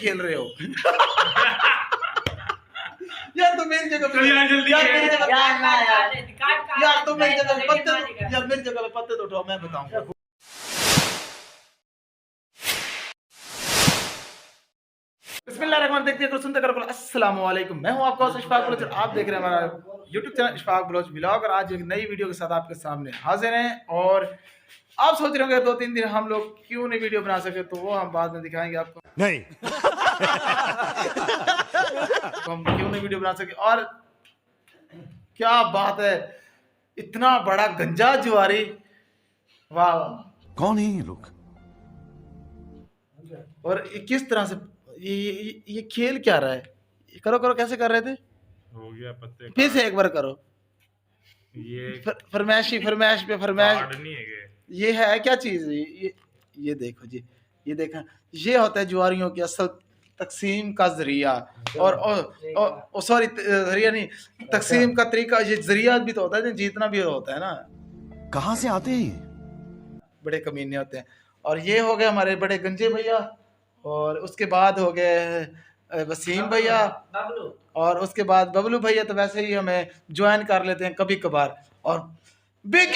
खेल रहे हो यार तुम मेरी जगह पे यार जल्दी यार मेरी जगह यार ना यार यार तुम मेरी जगह पे पत्ते यार मेरी जगह पे पत्ते तो उठाओ, मैं बताऊंगा। बिस्मिल्लाहिर्रहमानिर्रहीम, देखते करो सुनते करो। अस्सलाम वालेकुम, मैं हूं आपका होस्ट इशफाक बलोच और आप देख रहे हैं हमारा YouTube channel Ishfaq Baloch vlog. और आज एक नई वीडियो के साथ आपके सामने हाजिर हैं। और आप सोच रहे होंगे 2-3 दिन हम लोग क्यों नहीं वीडियो बना सके, तो वो हम बाद में दिखाएंगे आपको। नहीं तो हम क्यों नहीं वीडियो बना सके। और क्या बात है, इतना बड़ा गंजा जुआरी, वाह वाह। कौन है ये लोग? और ये किस तरह से ये खेल क्या रहा है? करो करो, कैसे कर रहे थे? हो गया पत्ते फिर से एक बार करो। ये फरमाइश पे फरमाइश। कार्ड नहीं है ये है क्या चीज? ये देखो जी, ये देखा, ये होता है जुआरियों की असल तकसीम का जरिया। और सॉरी, जरिया नहीं, तकसीम का तरीका। ये जरिया भी तो होता है, जीतना भी होता है ना। कहाँ से आते हैं ये? बड़े कमीने होते हैं। और ये हो गए हमारे बड़े गंजे भैया, और उसके बाद हो गए वसीम भैया, और उसके बाद बबलू भैया। तो वैसे ही हमें ज्वाइन कर लेते हैं कभी कभार। और बिग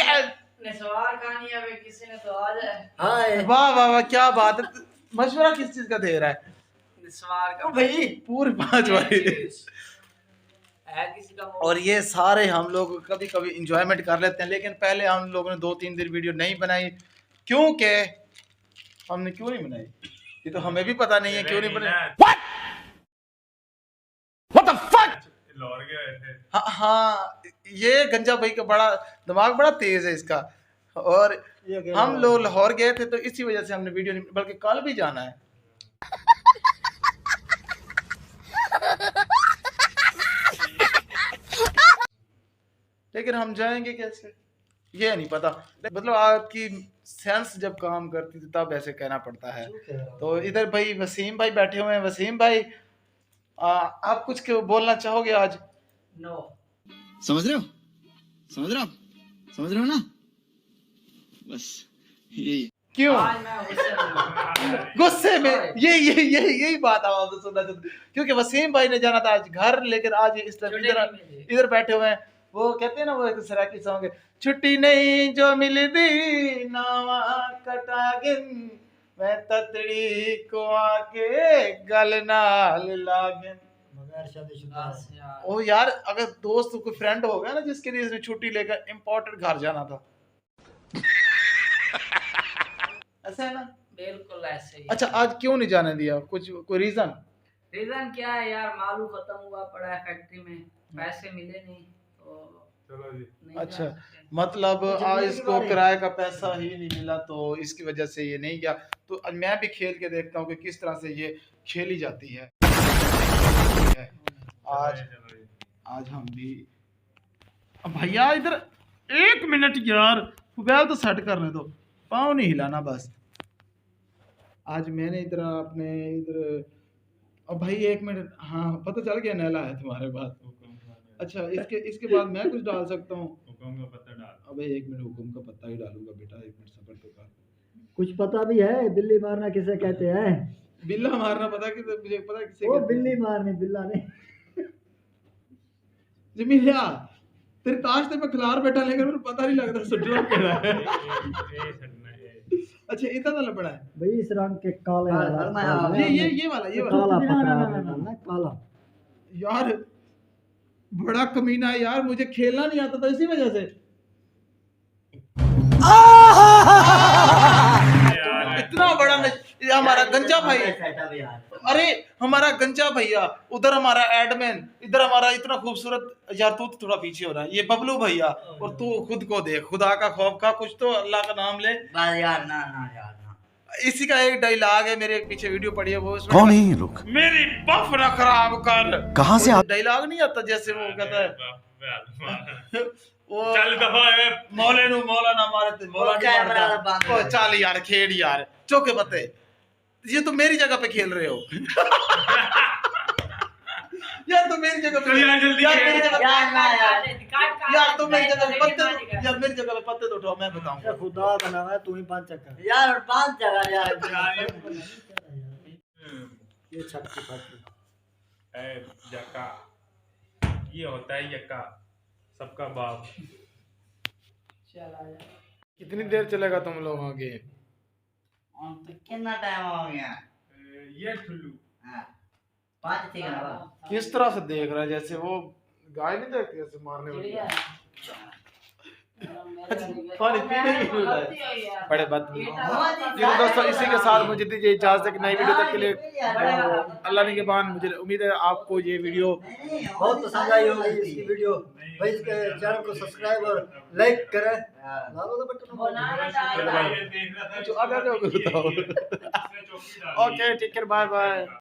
किसी ने तो आ जाए। वाह वाह वाह, क्या बात है। मशवरा किस चीज का दे रहा है सवार का भाई? पूरे 5 वाली। है किसी का। और ये सारे हम लोग कभी कभी इंजॉयमेंट कर लेते हैं, लेकिन पहले हम लोगों ने 2-3 दिन वीडियो नहीं बनाई। क्योंकि हमने क्यों नहीं बनाई ये तो हमें भी पता नहीं है क्यों नहीं बनाई। What the fuck? लौर गया ऐसे। हाँ, ये गंजा भाई का बड़ा दिमाग बड़ा तेज है इसका। और हम लोग लाहौर गए थे, तो इसी वजह से हमने वीडियो नहीं, बल्कि कल भी जाना है। लेकिन हम जाएंगे कैसे ये नहीं पता। मतलब आपकी सेंस जब काम करती थी तब ऐसे कहना पड़ता है। तो इधर भाई वसीम भाई बैठे हुए हैं। वसीम भाई, आप कुछ क्यों बोलना चाहोगे आज? नो समझ रहे हो? समझ रहे हो? समझ रहे हो ना? बस यही। क्यों आज मैं गुस्से में? यही बात हम आपसे सुनना चाहते हैं। क्योंकि वसीम भाई ने जाना था आज घर, लेकिन आज इस तरह इधर बैठे हुए हैं। वो कहते हैं ना, वो एक सराकी सॉन्ग है, छुट्टी नहीं जो मिलती नावा कटागिन, मैं ततड़ी को आके गल नाल लागिन। ओ यार, अगर दोस्त कोई फ्रेंड हो गया ना जिसके लिए इसने छुट्टी लेकर इम्पोर्टेंट घर जाना था, ऐसा है ना? बिल्कुल ऐसे ही। अच्छा, आज क्यों नहीं जाने दिया? कुछ कोई रीजन? रीजन क्या है यार, मालू खत्म हुआ पड़ा है फैक्ट्री में, पैसे मिले नहीं तो चलो जी। नहीं जा अच्छा, सकते। मतलब आज इसको किराए का पैसा ही नहीं मिला, तो इसकी वजह से ये नहीं गया। तो आज मैं भी खेल के देखता हूँ कि किस तरह से ये खेली जाती है। आज हम भी भैया इधर 1 मिनट यार, मोबाइल तो सेट करने दो, पाँव नहीं हिलाना बस। आज मैंने इधर अपने इधर, अब भाई 1 मिनट, हाँ पता चल गया नैला है तुम्हारे पास। अच्छा, इसके बाद मैं कुछ डाल सकता हूँ? हुक्म का पत्ता डाल। अबे 1 मिनट, हुक्म का पत्ता ही डालूंगा बेटा, 1 मिनट सब्र तो कर। कुछ पता भी है बिल्ली मारना किसे कहते हैं? बिल्ला मारना पता कि मुझे पता किसे वो कहते हैं। बिल्ली मारनी, बिल्ला नहीं। जमीलिया, तेरे ताश ते मैं खिलार बैठा, लेकिन मेरे पता नहीं लगता सुटना केड़ा है। ए सटना है। अच्छा, इतना तो लपड़ा है भाई इस रंग के काले वाला ये वाला काला पकड़ा ना, काला। यार बड़ा कमीना है यार, मुझे खेलना नहीं आता था इसी वजह से। इतना बड़ा ये हमारा गंजा भाई, अरे हमारा गंजा भैया, उधर हमारा एडमिन, इधर हमारा इतना खूबसूरत। यार तू तो थोड़ा पीछे हो रहा है। ये बबलू भैया, और तू खुद को देख, खुदा का खौफ का कुछ तो, अल्लाह का नाम ले। यार ना यार ना। इसी का एक डायलॉग है, मेरे पीछे वीडियो पड़ी है वो, कौन है ये लोग? मेरी बफ ना खराब कर। कहाँ से आप? डायलॉग नहीं आता जैसे वो कहता है वो, चल दफा है। मौले नु मौला ना मारे ते मौला नहीं कैमरा मारता। बंद ओ चल यार, खेड़ यार, चौके पत्ते। ये तो मेरी जगह पे खेल रहे हो। यार तुम मेरी जगह पे, यार जल्दी यार मेरी जगह यार ना यार यार तुम मेरी जगह पे पत्ते, यार मेरी जगह पे पत्ते तो उठाओ, मैं बताऊंगा। खुदा का नाम है, तू ही 5 चक्कर। यार 5 जगह यार। ये छत की फटरी। ए यक्का, ये होता है यक्का, सबका बाप। चल आ जा। कितनी देर चलेगा तुम लोगों के? और तो कितना टाइम हो गया? ये ठुल्लू। हाँ, 5 थी ना। किस तरह से देख रहा है जैसे वो गाय नहीं देखती ऐसे मारने वाली। चिड़िया पानी पीने की भी होता है। बड़े बात नहीं। बेटा, ठीक है दोस्तों, इसी के साथ मुझे दीजिए इजाजत। एक नई वीडियो तक के लिए अल्लाह ने के बाद मुझे उम्मीद है आपको ये वीडियो बहुत पसंद आई होगी इसकी वीडियो। भाई इसके चैनल को सब्सक्राइब और लाइक करें। लालो तो बटन बनाना डाल। जो आगे बताओ। Okay, take care, bye bye.